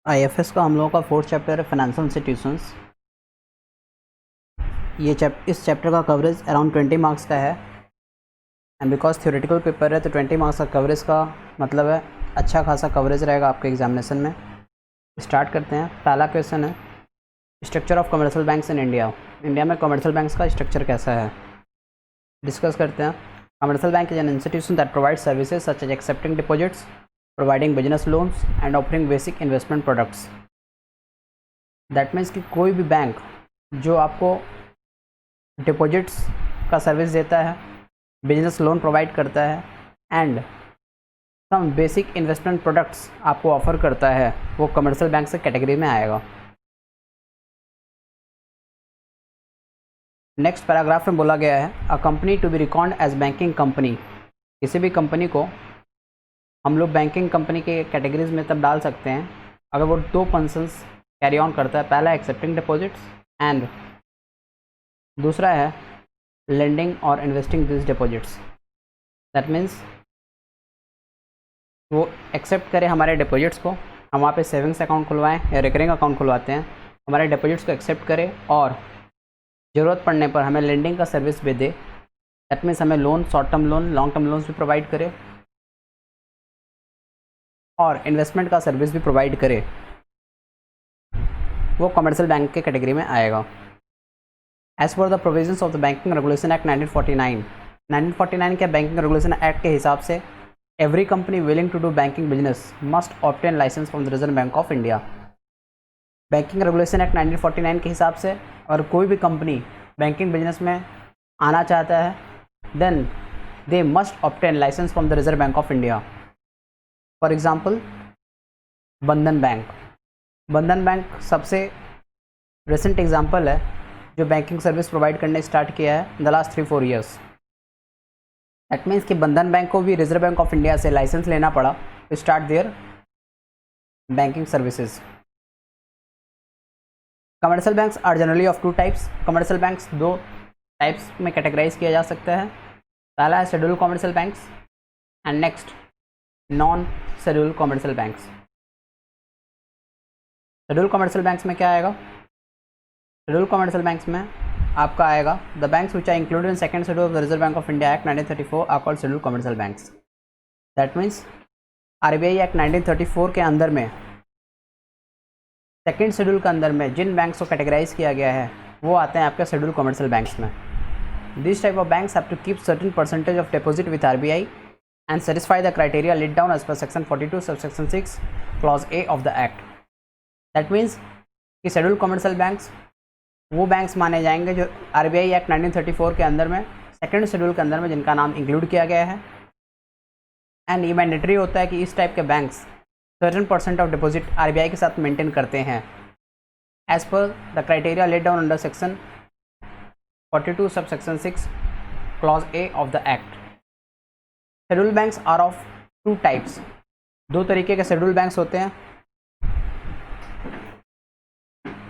IFS का हम लोगों का फोर्थ चैप्टर है फाइनेंशियल इंस्टीट्यूशंस। इस चैप्टर का कवरेज अराउंड 20 मार्क्स का है एंड बिकॉज थ्योरेटिकल पेपर है तो 20 मार्क्स का कवरेज का मतलब है अच्छा खासा कवरेज रहेगा आपके एग्जामिनेशन में। स्टार्ट करते हैं। पहला क्वेश्चन है structure of commercial banks in India. India में कमर्शियल बैंक्स का स्ट्रक्चर कैसा है डिस्कस करते हैं। Commercial bank is an institution that provide services such as accepting deposits, providing business loans and offering basic investment products. That means कि कोई भी bank जो आपको डिपॉजिट्स का सर्विस देता है, बिजनेस लोन प्रोवाइड करता है and some basic investment products आपको ऑफर करता है, वो कमर्शियल बैंक से कैटेगरी में आएगा। नेक्स्ट पैराग्राफ में बोला गया है a company to be record as banking company. किसी भी कंपनी को हम लोग बैंकिंग कंपनी के कैटेगरीज में तब डाल सकते हैं अगर वो दो फंक्शंस कैरी ऑन करता है। पहला एक्सेप्टिंग डिपॉजिट्स एंड दूसरा है लेंडिंग और investing this deposits. That means वो एक्सेप्ट करे हमारे डिपॉजिट्स को, हम वहाँ पे सेविंग्स अकाउंट खुलवाएं या रिकरिंग अकाउंट खुलवाते हैं, हमारे डिपॉजिट्स को एक्सेप्ट करे और ज़रूरत पड़ने पर हमें लेंडिंग का सर्विस भी दे। दैट मीन्स हमें loan, short term loan, long term loans भी प्रोवाइड करे और इन्वेस्टमेंट का सर्विस भी प्रोवाइड करे, वो कमर्शियल बैंक के कैटेगरी में आएगा। As per the provisions of the banking regulation act 1949 के बैंकिंग रेगुलेशन एक्ट के हिसाब से every company willing to do banking business must obtain license from the Reserve Bank of India. Banking regulation act 1949 के हिसाब से अगर कोई भी कंपनी बैंकिंग बिजनेस में आना चाहता है then they must obtain license from the Reserve Bank of India. For example Bandhan bank. Bandhan bank सबसे रिसेंट एग्जाम्पल है जो बैंकिंग सर्विस प्रोवाइड करने स्टार्ट किया है in the last 3-4 years. That means कि बंधन बैंक को भी रिजर्व बैंक ऑफ इंडिया से लाइसेंस लेना पड़ा to start their banking services. Commercial banks are generally of 2 types. Commercial banks 2 types में कैटेगराइज किया जा सकता है। पहला है schedule commercial banks and next non schedule commercial banks. Schedule commercial banks में क्या आएगा? शेड्यूल कमर्शियल बैंक्स में आपका आएगा the banks which are included in second schedule of the Reserve Bank of India act 1934 are called schedule commercial banks. That means RBI act 1934 के अंदर में second schedule के अंदर में जिन बैंक्स को कैटेगराइज किया गया है वो आते हैं आपके शेड्यूल कमर्शियल बैंक्स में। This type of banks have to keep certain percentage of deposit with RBI and satisfy the criteria let down as per section 42 subsection 6 clause A of the act. That means कि schedule commercial banks वो banks माने जाएंगे जो RBI act 1934 के अंदर में second schedule के अंदर में जिनका नाम इंक्लूड किया गया है। एंड ये मैंडेटरी होता है कि इस टाइप के banks certain percent of deposit RBI के साथ मेंटेन करते हैं as per the criteria let down under section 42 sub section 6 clause A of the act. Schedule banks are of 2 types. 2 तरीके के शेड्यूल बैंक्स होते हैं।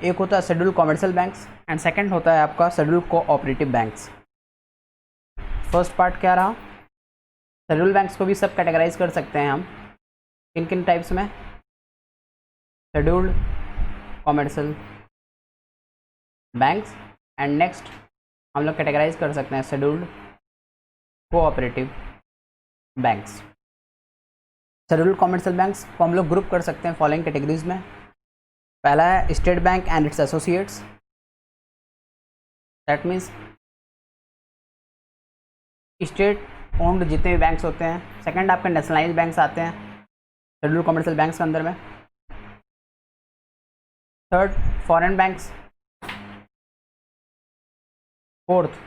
एक होता है schedule commercial banks and second होता है आपका schedule cooperative banks. First part क्या रहा? शेड्यूल बैंक्स को भी सब कैटेगराइज कर सकते हैं हम किन किन टाइप्स में? Scheduled commercial banks and next हम लोग कैटेगराइज कर सकते हैं scheduled cooperative banks. Scheduled commercial banks को हम लोग ग्रुप कर सकते हैं फॉलोइंग कैटेगरीज में। पहला है state bank and it's associates. That means state owned जितने भी बैंक्स होते हैं। सेकंड आपके नेशनलाइज्ड बैंक्स आते हैं शेड्यूल कमर्शियल बैंक्स के अंदर में। Third foreign banks. Fourth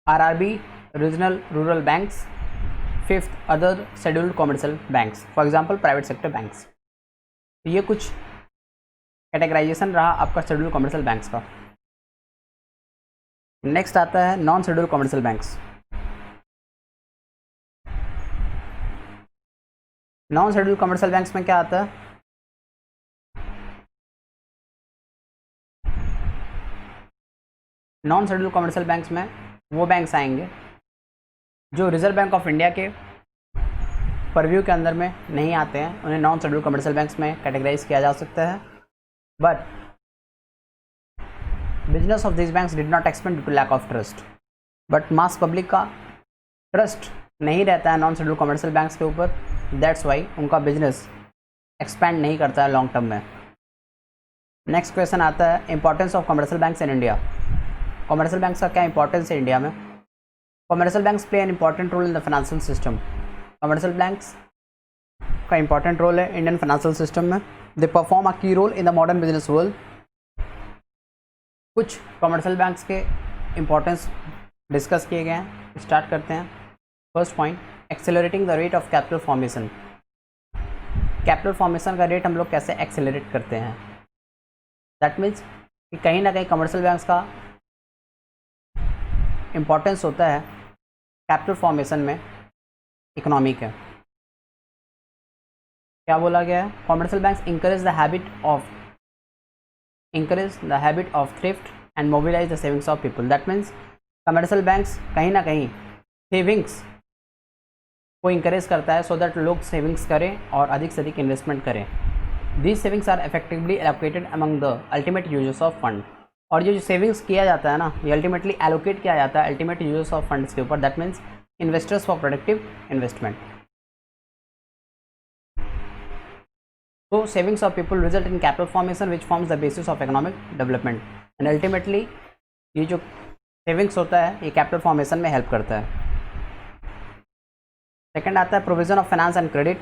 RRB regional rural banks. Fifth other scheduled commercial banks for example private sector banks. तो ये कुछ कैटेगराइजेशन रहा आपका शेड्यूल कमर्शियल बैंक्स का। नेक्स्ट आता है non schedule commercial banks. Non schedule commercial banks में क्या आता है? नॉन शेड्यूल कमर्शियल बैंक्स में वो बैंक्स आएंगे जो रिजर्व बैंक ऑफ इंडिया के परव्यू के अंदर में नहीं आते हैं, उन्हें नॉन शेड्यूल्ड कमर्शियल बैंक्स में कैटेगराइज किया जा सकता है। But business of this banks did not expand due to lack of trust. But mass public का ट्रस्ट नहीं रहता है नॉन शेड्यूल्ड कमर्शियल बैंक्स के ऊपर, दैट्स वाई उनका बिजनेस एक्सपैंड नहीं करता है लॉन्ग टर्म में। नेक्स्ट क्वेश्चन आता है importance of commercial banks in India. Commercial banks का क्या इंपॉर्टेंस है इंडिया में? Commercial banks play an important role in the financial system. Commercial banks का इंपॉर्टेंट रोल है इंडियन फाइनेंशियल सिस्टम में। They perform a key role in the modern business world. कुछ commercial banks के importance discuss किए गए हैं, start करते हैं। First point, accelerating the rate of capital formation. Capital formation का रेट हम लोग कैसे एक्सेलरेट करते हैं? दैट मीन्स कि कहीं ना कहीं कमर्शियल बैंक्स का इम्पॉर्टेंस होता है कैपिटल फॉर्मेशन में इकोनॉमी के। क्या बोला गया है? Commercial banks encourage the habit of thrift and mobilize the savings of people. That means commercial banks कहीं ना कहीं सेविंग्स को इंकरेज करता है सो दैट लोग सेविंग्स करें और अधिक से अधिक इन्वेस्टमेंट करें। These savings are effectively allocated among the ultimate users of fund. और ये जो सेविंग्स किया जाता है ना, ये अल्टीमेटली एलोकेट किया जाता है अल्टीमेट यूजर्स ऑफ फंड्स के ऊपर। That means investors for productive investment. So savings of people result in capital formation which forms the basis of economic development and ultimately ये जो सेविंग्स होता है ये कैपिटल फॉर्मेशन में हेल्प करता है। सेकंड आता है provision of finance and credit.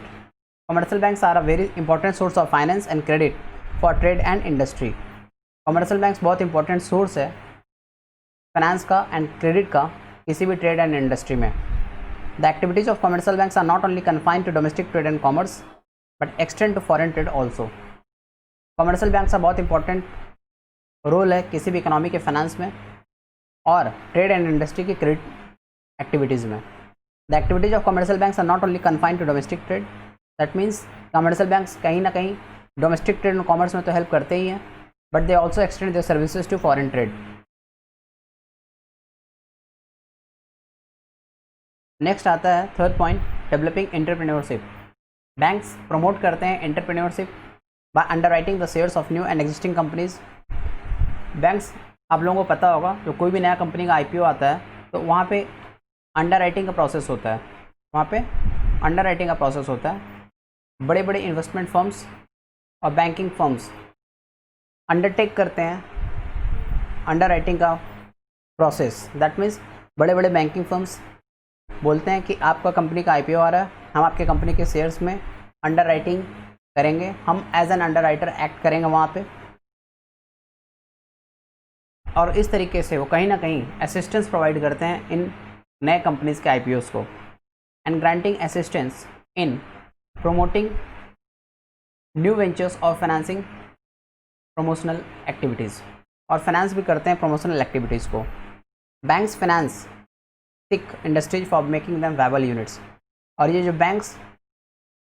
Commercial banks are a very important source of finance and credit for trade and industry. Commercial banks बहुत इंपॉर्टेंट सोर्स है फाइनेंस का एंड क्रेडिट का किसी भी ट्रेड एंड इंडस्ट्री में। The activities of commercial banks are not only confined to domestic trade and commerce but extend to foreign trade also. Commercial bank का बहुत important role है किसी भी इकोनॉमी के फाइनेंस में और ट्रेड एंड इंडस्ट्री की क्रेडिट एक्टिविटीज़ में। The activities of commercial banks are not only confined to domestic trade. That means commercial banks कहीं ना कहीं डोमेस्टिक ट्रेड और कॉमर्स में तो हेल्प करते ही हैं, but they also extend their services to foreign trade. Next आता है third point, developing entrepreneurship. Banks promote करते हैं entrepreneurship by underwriting the shares of new and existing companies. Banks, आप लोगों को पता होगा, जो कोई भी नया कंपनी का आईपीओ आता है तो वहाँ पे अंडरराइटिंग का प्रोसेस होता है। वहाँ पे अंडरराइटिंग का प्रोसेस होता है। बड़े बड़े इन्वेस्टमेंट फर्म्स और बैंकिंग फर्म्स अंडरटेक करते हैं अंडरराइटिंग का प्रोसेस। दैट मीन्स बड़े बड़े बैंकिंग फर्म्स बोलते हैं कि आपका कंपनी का आईपीओ आ रहा है, हम आपके कंपनी के शेयर्स में अंडरराइटिंग करेंगे, हम एज एन अंडरराइटर एक्ट करेंगे वहाँ पे। और इस तरीके से वो कहीं ना कहीं असिस्टेंस प्रोवाइड करते हैं इन नए कंपनीज़ के आईपीओस को and granting assistance in promoting new ventures और फाइनेंसिंग प्रमोशनल एक्टिविटीज़। और फाइनेंस भी करते हैं प्रमोशनल एक्टिविटीज़ को। Banks finance tick industries for making them viable units. और ये जो बैंक्स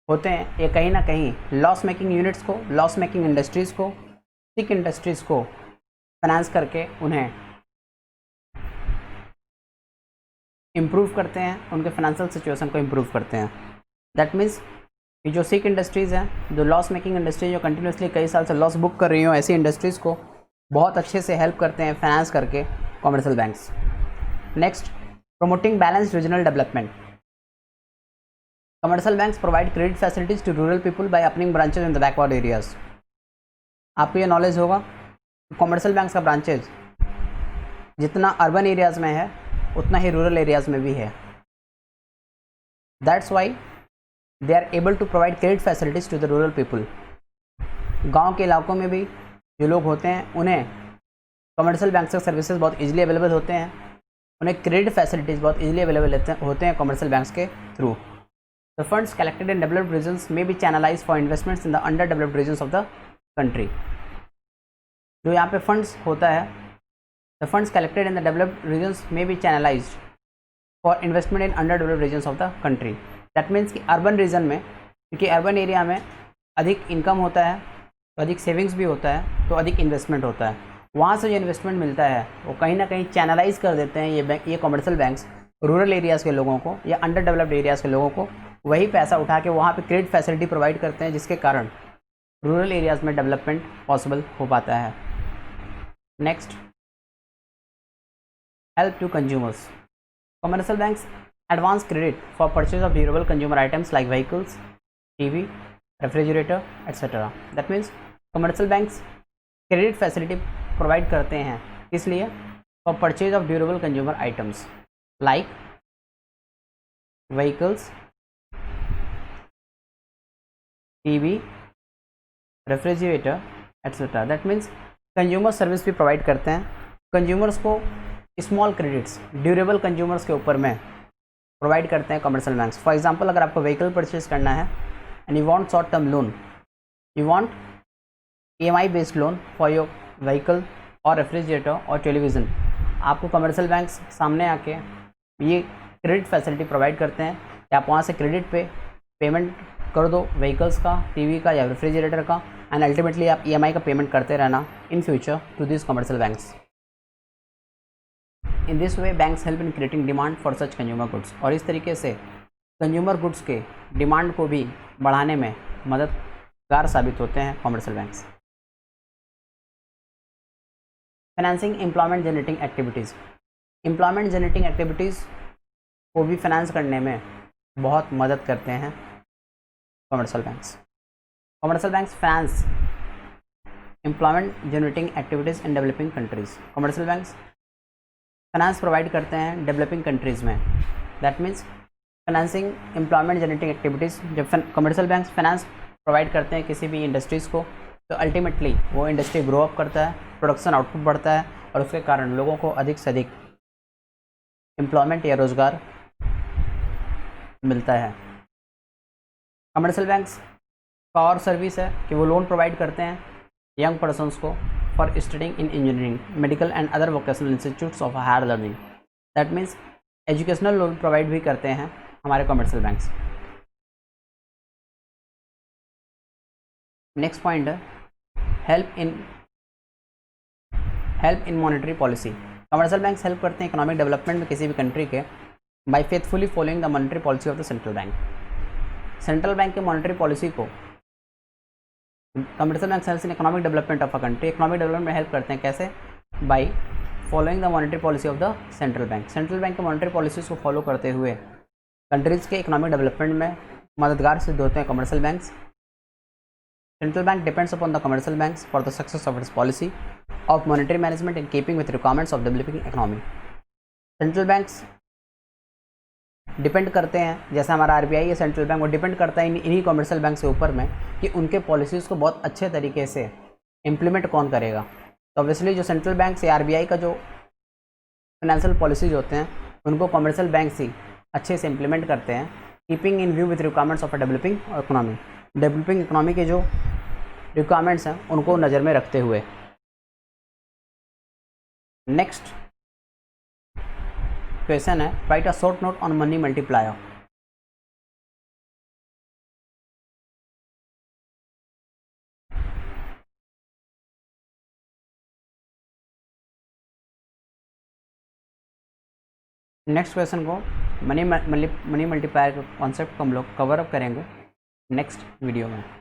होते हैं ये कहीं ना कहीं लॉस मेकिंग यूनिट्स को, लॉस मेकिंग इंडस्ट्रीज़ को, टिक इंडस्ट्रीज़ को फाइनेंस करके उन्हें इम्प्रूव करते हैं, उनके फाइनेंशियल सिचुएशन को इम्प्रूव करते हैं। दैट मीन्स ये जो सिक इंडस्ट्रीज़ हैं, जो लॉस मेकिंग इंडस्ट्री, जो कंटिन्यूसली कई साल से लॉस बुक कर रही हो, ऐसी इंडस्ट्रीज़ को बहुत अच्छे से हेल्प करते हैं फाइनेंस करके commercial banks. Next, promoting balanced regional development. Commercial banks provide credit facilities to rural people by opening branches in the backward areas. आपको ये नॉलेज होगा, कमर्शियल बैंक्स का ब्रांचेज जितना अर्बन एरियाज़ में है उतना ही रूरल एरियाज़ में भी है। That's why they are able to provide credit facilities to the rural people. गांव के इलाकों में भी जो लोग होते हैं उन्हें कमर्शियल बैंक से सर्विसेज बहुत ईजिली अवेलेबल होते हैं, उन्हें क्रेडिट फैसिलिटीज़ बहुत ईजिली अवेलेबल होते हैं कमर्शियल बैंक्स के through. The funds collected in developed regions में be channelise for investments in the under developed regions of the country. जो यहाँ पे फंड्स होता है, the funds collected in the developed regions में be channelised for investment in under developed regions of the country. That means कि urban reason में, क्योंकि urban area में अधिक इनकम होता है तो अधिक सेविंग्स भी होता है, तो अधिक इन्वेस्टमेंट होता है, वहाँ से जो इन्वेस्टमेंट मिलता है वो कहीं ना कहीं चैनलाइज कर देते हैं ये कमर्शियल बैंक्स रूरल एरियाज़ के लोगों को या अंडर डेवलप्ड एरियाज़ के लोगों को वही पैसा उठा के वहाँ पे क्रेडिट फैसिलिटी प्रोवाइड करते हैं, जिसके कारण रूरल एरियाज़ में डेवलपमेंट पॉसिबल हो पाता है। Next, help to consumers. Commercial banks advance credit for purchase of durable consumer items like vehicles, TV, refrigerator etcetera. That means commercial banks credit facility provide करते हैं, इसलिए for purchase of durable consumer items like vehicles, TV, refrigerator etcetera. That means consumer service भी provide करते हैं, consumers को small credits durable consumers के ऊपर में प्रोवाइड करते हैं कमर्शियल बैंक्स। फॉर एग्जांपल, अगर आपको व्हीकल परचेज करना है and you want short term loan, you want EMI based loan for your vehicle और रेफ्रिजरेटर और टेलीविज़न, आपको कमर्शियल बैंक्स सामने आके ये क्रेडिट फैसिलिटी प्रोवाइड करते हैं कि आप वहाँ से क्रेडिट पे पेमेंट कर दो व्हीकल्स का, टीवी का या रेफ्रिजरेटर का, एंड अल्टीमेटली आप EMI का पेमेंट करते रहना in future to this commercial banks. In this way banks help in creating demand for such consumer goods. और इस तरीके से कंज्यूमर गुड्स के डिमांड को भी बढ़ाने में मददगार साबित होते हैं commercial banks. Financing employment generating activities. Employment generating activities को भी फाइनेंस करने में बहुत मदद करते हैं commercial banks. Commercial banks finance employment generating activities in developing countries. Commercial banks finance provide करते हैं डेवलपिंग कंट्रीज़ में। That means financing employment generating activities, जब कमर्शियल बैंक्स फाइनेंस प्रोवाइड करते हैं किसी भी इंडस्ट्रीज़ को, तो अल्टीमेटली वो इंडस्ट्री ग्रो अप करता है, प्रोडक्शन आउटपुट बढ़ता है और उसके कारण लोगों को अधिक से अधिक एम्प्लॉयमेंट या रोज़गार मिलता है। कमर्शियल बैंक्स का और सर्विस है कि वो लोन प्रोवाइड करते हैं यंग पर्सनस को for studying in engineering, medical and other vocational institutes of higher learning. That means educational loan provide भी करते हैं हमारे कमर्शियल बैंक्स। नेक्स्ट पॉइंट है help in monetary policy. Commercial banks help करते हैं इकोनॉमिक डेवलपमेंट में किसी भी कंट्री के by faithfully following the monetary policy of the central bank. Central bank के मॉनेटरी पॉलिसी को commercial bank help in economic development of a country. Economic development में help करते हैं कैसे? By following the monetary policy of the central bank. Central bank के monetary policies को follow करते हुए कंट्रीज़ के इकोनॉमिक डेवलपमेंट में मददगार सिद्ध होते हैं commercial banks. Central bank depends upon the commercial banks for the success of its policy of monetary management in keeping with requirements of developing economy. Central banks depend करते हैं, जैसे हमारा RBI है सेंट्रल बैंक, वो depend करता है इन्हीं commercial bank के ऊपर में कि उनके पॉलिसीज़ को बहुत अच्छे तरीके से इम्प्लीमेंट कौन करेगा। तो ऑब्वियसली जो सेंट्रल बैंक से RBI का जो फाइनेंशियल पॉलिसीज होते हैं उनको कमर्शियल बैंक ही अच्छे से इम्प्लीमेंट करते हैं, keeping in view with requirements of a developing economy. Developing economy के जो रिक्वायरमेंट्स हैं उनको नज़र में रखते हुए। नेक्स्ट क्वेश्चन है right a short note on money multiplier. Next question को मनी मल्टीप्लायर के कॉन्सेप्ट को हम लोग कवर अप करेंगे नेक्स्ट वीडियो में।